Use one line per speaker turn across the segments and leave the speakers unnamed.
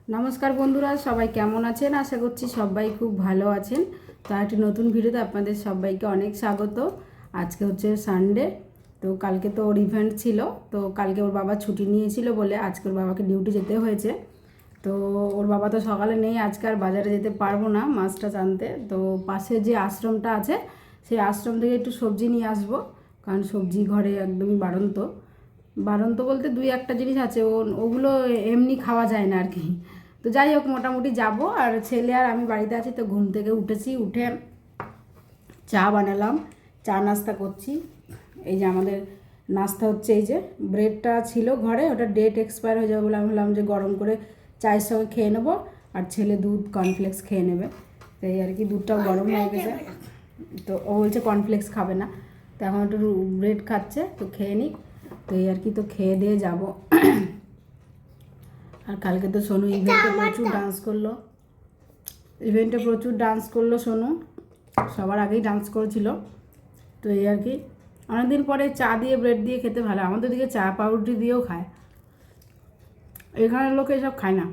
নমস্কার বন্ধুরা, সবাই কেমন আছেন? আশা করছি সবাই খুব ভালো আছেন। তো একটি নতুন ভিডিওতে আপনাদের সবাইকে অনেক স্বাগত। আজকে হচ্ছে সানডে, তো কালকে তো ওর ইভেন্ট ছিল, তো কালকে ওর বাবা ছুটি নিয়েছিল বলে আজকে ওর বাবাকে ডিউটি যেতে হয়েছে। তো ওর বাবা তো সকালে নেই, আজকে আর বাজারে যেতে পারবো না মাছটা আনতে। তো পাশে যে আশ্রমটা আছে সেই আশ্রম থেকে একটু সবজি নিয়ে আসবো, কারণ সবজি ঘরে একদমই বাড়ন্ত। বাড়ন্ত বলতে দুই একটা জিনিস আছে, ওগুলো এমনি খাওয়া যায় না আর কি। তো যাই হোক, মোটামুটি যাব। আর ছেলে আর আমি বাড়িতে আছি, তো ঘুম থেকে উঠেছি, উঠে চা বানালাম, চা নাস্তা করছি। এই যে আমাদের নাস্তা হচ্ছে, এই যে ব্রেডটা ছিল ঘরে, ওটা ডেট এক্সপায়ার হয়ে যাবে বলে আমি বললাম যে গরম করে চায়ের সঙ্গে খেয়ে নেবো, আর ছেলে দুধ কর্নফ্লেক্স খেয়ে নেবে। তো এই আর কি, দুধটাও গরম হয়ে গেছে, তো ও বলছে কর্নফ্লেক্স খাবে না, তো এখন একটু ব্রেড খাচ্ছে, তো খেয়ে নিক। তো এই আর কি, তো খেয়ে দিয়ে যাবো। আর কালকে তো সোনু ইভেন্টে প্রচুর ডান্স করলো সোনু, সবার আগেই ডান্স করেছিল। তো এই আর কি, অনেকদিন পরে চা দিয়ে ব্রেড দিয়ে খেতে ভালো। আমাদের দিকে চা পাউরুটি দিয়েও খায়, এখানের লোকে এসব খায় না।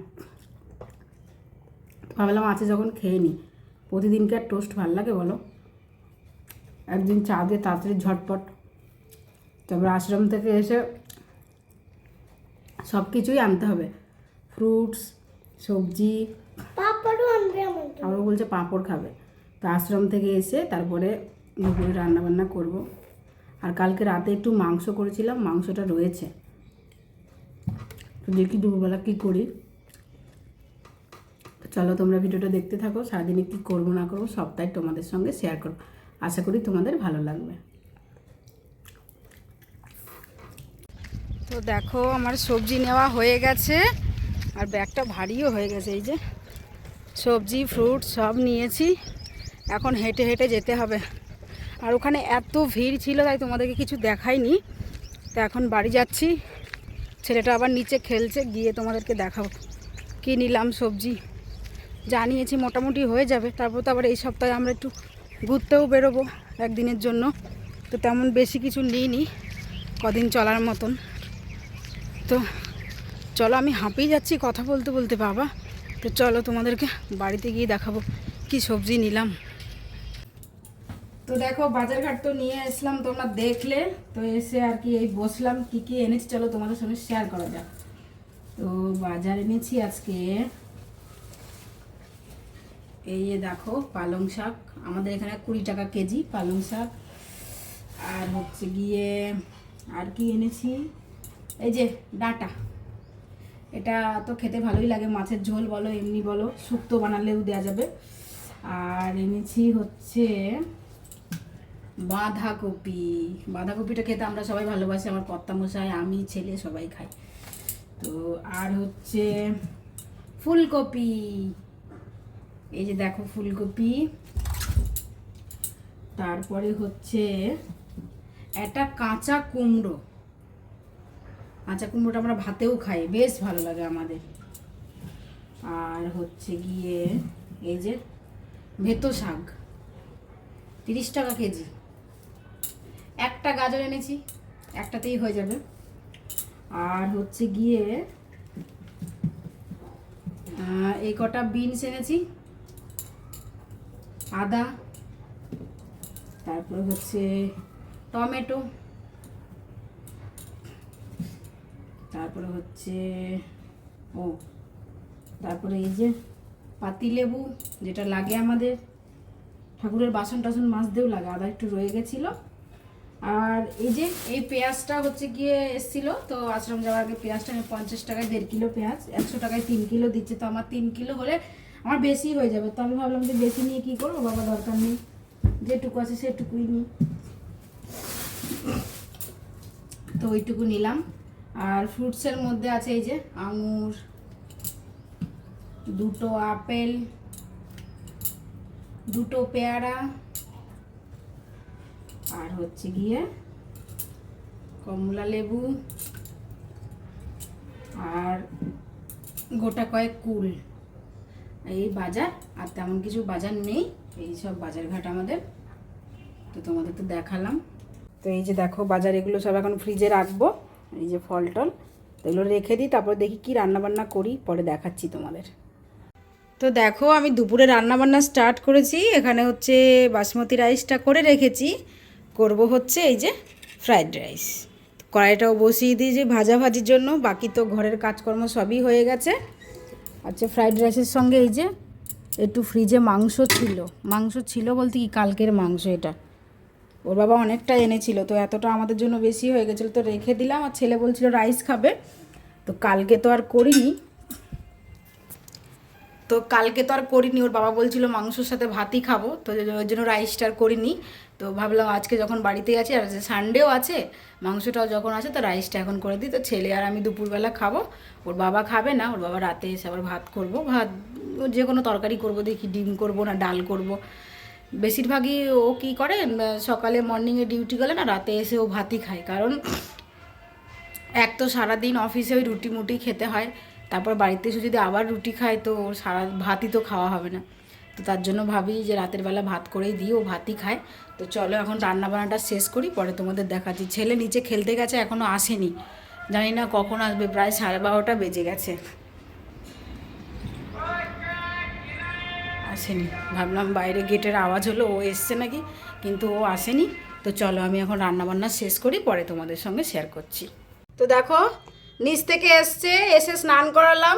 ভাবলাম আছে যখন খেয়ে নিই, প্রতিদিনকে আর টোস্ট ভালো লাগে বলো? একদিন চা দিয়ে তাড়াতাড়ি ঝটপট। তারপর আশ্রম থেকে এসে সব কিছুই আনতে হবে, ফ্রুটস, সবজি,
পাপড়ও আনবে।
আবার বলছে পাঁপড় খাবে। তো আশ্রম থেকে এসে তারপরে দুপুরে রান্নাবান্না করব। আর কালকে রাতে একটু মাংস করেছিলাম, মাংসটা রয়েছে, তো দেখি দুপুরবেলা কী করি। তো চলো তোমরা ভিডিওটা দেখতে থাকো, সারাদিনে কী করবো না করবো সবটাই তোমাদের সঙ্গে শেয়ার করবো। আশা করি তোমাদের ভালো লাগবে। তো দেখো, আমার সবজি নেওয়া হয়ে গেছে, আর ব্যাগটা ভারীও হয়ে গেছে। এই যে সবজি ফ্রুট সব নিয়েছি, এখন হেঁটে হেঁটে যেতে হবে। আর ওখানে এত ভিড় ছিল তাই তোমাদেরকে কিছু দেখাইনি। তো এখন বাড়ি যাচ্ছি, ছেলেটা আবার নিচে খেলছে, গিয়ে তোমাদেরকে দেখাবো কী নিলাম। সবজি যা নিয়েছি মোটামুটি হয়ে যাবে। তারপর তো আবার এই সপ্তাহে আমরা একটু ঘুরতেও বেরোবো একদিনের জন্য, তো তেমন বেশি কিছু নিইনি, কদিন চলার মতন। তো চলো, আমি হাঁপিয়ে যাচ্ছি কথা বলতে বলতে বাবা। তো চলো তোমাদেরকে বাড়িতে গিয়ে দেখাবো কি সবজি নিলাম। তো দেখো, বাজারঘাট তো নিয়ে আসলাম, তোমরা দেখলে। তো এসে আর কি এই বসলাম, কি কি এনেছি চলো তোমাদের সঙ্গে শেয়ার করা যাক। তো বাজার এনেছি আজকে, এই যে দেখো পালং শাক, আমাদের এখানে 20 টাকা কেজি পালং শাক। আর হচ্ছে গিয়ে আর কি এনেছি, এই যে ডাঁটা, এটা তো খেতে ভালোই লাগে, মাছের ঝোল বলো এমনি বলো শুক্তো বানালেও দেওয়া যাবে। আর এনেছি হচ্ছে বাঁধাকপি, বাঁধাকপিটা খেতে আমরা সবাই ভালোবাসি, আমার কর্তামশাই, আমি, ছেলে সবাই খাই। তো আর হচ্ছে ফুলকপি, এই যে দেখো ফুলকপি। তারপরে হচ্ছে একটা কাঁচা কুমড়ো, কাঁচা কুমড়োটা আমরা ভাতেও খাই, বেশ ভালো লাগে আমাদের। আর হচ্ছে গিয়ে এই যে ভেতো শাক, 30 টাকা কেজি। একটা গাজর এনেছি, একটাতেই হয়ে যাবে। আর হচ্ছে গিয়ে এই কটা বিনস এনেছি, আদা, তারপরে হচ্ছে টমেটো, তারপরে হচ্ছে তারপরে এই যে পাতিলেবু, যেটা লাগে আমাদের ঠাকুরের বাসন টাসন মাজতেও লাগে, আদা একটু রয়ে গেছিলো। আর এই যে এই পেঁয়াজটা হচ্ছে গিয়ে এসেছিলো, তো আশ্রম যাওয়ার আগে পেঁয়াজটা আমি 50 টাকায় 1.5 কিলো পেঁয়াজ, 100 টাকায় 3 কিলো দিচ্ছে। তো আমার 3 কিলো হলে আমার বেশি হয়ে যাবে, তো আমি ভাবলাম যে বেশি নিয়ে কী করবো বাবা, দরকার নেই, যেটুকু আছে সেটুকুই নিই। তো ওইটুকু নিলাম। আর ফ্রুটসের মধ্যে আছে এই যে আঙুর, 2টো আপেল, 2টো পেয়ারা, আর হচ্ছে গিয়ে কমলা লেবু, আর গোটা কয়েক কুল। এই বাজার, আর তেমন কিছু বাজার নেই, এই সব বাজারঘাট আমাদের। তো তোমাদের তো দেখালাম। তো এই যে দেখো বাজার, এগুলো সব এখন ফ্রিজে রাখবো। এই যে ফল টল তো এগুলো রেখে দিই, তারপর দেখি কি রান্নাবান্না করি, পরে দেখাচ্ছি তোমাদের। তো দেখো আমি দুপুরে রান্নাবান্না স্টার্ট করেছি। এখানে হচ্ছে বাসমতি রাইসটা করে রেখেছি, করব হচ্ছে এই যে ফ্রাইড রাইস। কড়াইটাও বসিয়ে দিয়েছি ভাজাভাজির জন্য, বাকি তো ঘরের কাজকর্ম সবই হয়ে গেছে। আচ্ছা, ফ্রাইড রাইসের সঙ্গে এই যে একটু ফ্রিজে মাংস ছিল বলতে কি কালকের মাংস, এটা ওর বাবা অনেকটা এনেছিল, তো এতটা আমাদের জন্য বেশি হয়ে গেছিলো, তো রেখে দিলাম। আর ছেলে বলছিল রাইস খাবে, তো কালকে তো আর করিনি, ওর বাবা বলছিল মাংসর সাথে ভাতই খাবো, তো ওই জন্য রাইসটা আর করিনি। তো ভাবলাম আজকে যখন বাড়িতেই আছি আর সানডেও আছে, মাংসটাও যখন আছে, তো রাইসটা এখন করে দিই। তো ছেলে আর আমি দুপুরবেলা খাবো, ওর বাবা খাবে না, ওর বাবা রাতে এসে আবার ভাত করবো, যে কোনো তরকারি করবো, দেখি ডিম করবো না ডাল করবো। বেশিরভাগই ও কী করে, সকালে মর্নিংয়ে ডিউটি গেলে না রাতে এসে ও ভাতই খায়, কারণ এক তো সারাদিন অফিসে ওই রুটি মুটি খেতে হয়, তারপর বাড়িতে এসে যদি আবার রুটি খায় তো সারা ভাতই তো খাওয়া হবে না। তো তার জন্য ভাবি যে রাতের বেলা ভাত করেই দিই, ও ভাতই খায়। তো চলো এখন রান্নাবান্নাটা শেষ করি, পরে তোমাদের দেখাচ্ছি। ছেলে নিচে খেলতে গেছে, এখনও আসেনি, জানি না কখন আসবে, প্রায় 12:30 বেজে গেছে, আসেনি। ভাবলাম বাইরে গেটের আওয়াজ হলো ও এসছে নাকি, কিন্তু ও আসেনি। তো চলো আমি এখন রান্নাবান্না শেষ করি, পরে তোমাদের সঙ্গে শেয়ার করছি। তো দেখো নিচ থেকে এসে স্নান করালাম,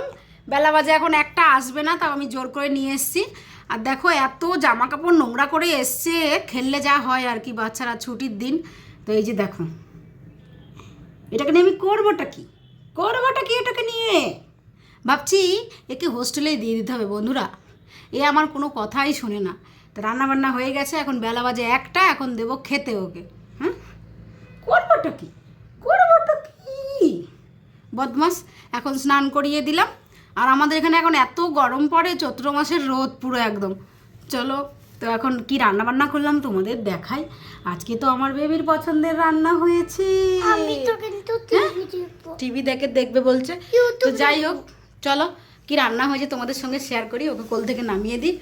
বেলা বাজে এখন 1টা, আসবে না, তাও আমি জোর করে নিয়ে এসেছি। আর দেখো এত জামা কাপড় নোংরা করে এসছে, খেললে যা হয় আর কি, বাচ্চারা ছুটির দিন। তো এই যে দেখো, এটাকে নিয়ে আমি করবোটা কি এটাকে নিয়ে ভাবছি একে হোস্টেলেই দিয়ে দিতে হবে বন্ধুরা, এ আমার কোনো কথাই শোনে না। তো রান্নাবান্না হয়ে গেছে, এখন বেলা বাজে 1টা, এখন দেবো খেতে ওকে। হ্যাঁ, করবোটা কি বদমাস। এখন স্নান করিয়ে দিলাম, আর আমাদের এখানে এখন এত গরম পড়ে, চৈত্র মাসের রোদ পুরো একদম। চলো, তো এখন কি রান্না বান্না করলাম তোমাদের দেখাই। আজকে তো আমার বেবির পছন্দের রান্না হয়েছে,
আমি তো কিন্তু
টিভি দেখবে বলছে। তো যাই হোক, চলো কি রান্না হয়েছে তোমাদের সঙ্গে শেয়ার করি, ওকে কোল থেকে নামিয়ে দিই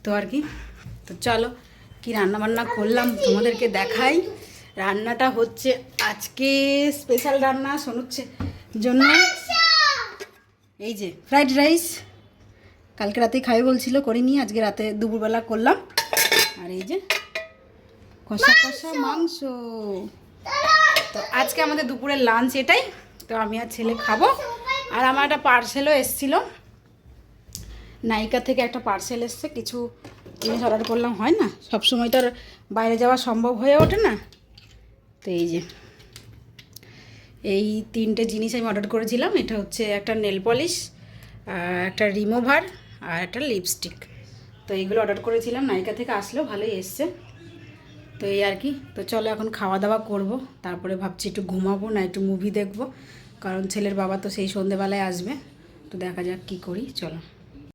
তো আর কি। তো চলো কি রান্না বান্না করলাম তোমাদেরকে দেখাই। রান্নাটা হচ্ছে আজকে স্পেশাল রান্না শোনুচ্ছে জন্য, এই যে ফ্রাইড রাইস, কালকে রাতেই খাই বলছিল, করিনি, আজকে রাতে দুপুরবেলা করলাম। আর এই যে কষা মাংস। তো আজকে আমাদের দুপুরের লাঞ্চ এটাই। তো আমি আর ছেলে খাবো। আর আমার একটা পার্সেলও এসেছিলো, নাইকা থেকে একটা পার্সেল এসছে, কিছু জিনিস অর্ডার করলাম, হয় না সবসময় তো আর বাইরে যাওয়া সম্ভব হয়ে ওঠে না। তো এই যে এই 3টে জিনিস আমি অর্ডার করেছিলাম। এটা হচ্ছে একটা নেল পলিশ, একটা রিমুভার, আর একটা লিপস্টিক। তো এইগুলো অর্ডার করেছিলাম, নাইকা থেকে আসলেও ভালোই এসছে। তো এই আর কি। তো চলো এখন খাওয়া দাওয়া করব, তারপরে ভাবছি একটু ঘুমাবো না একটু মুভি দেখব, কারণ ছেলের বাবা তো সেই সন্ধেবেলায় আসবে। তো দেখা যাক কি করি, চলো।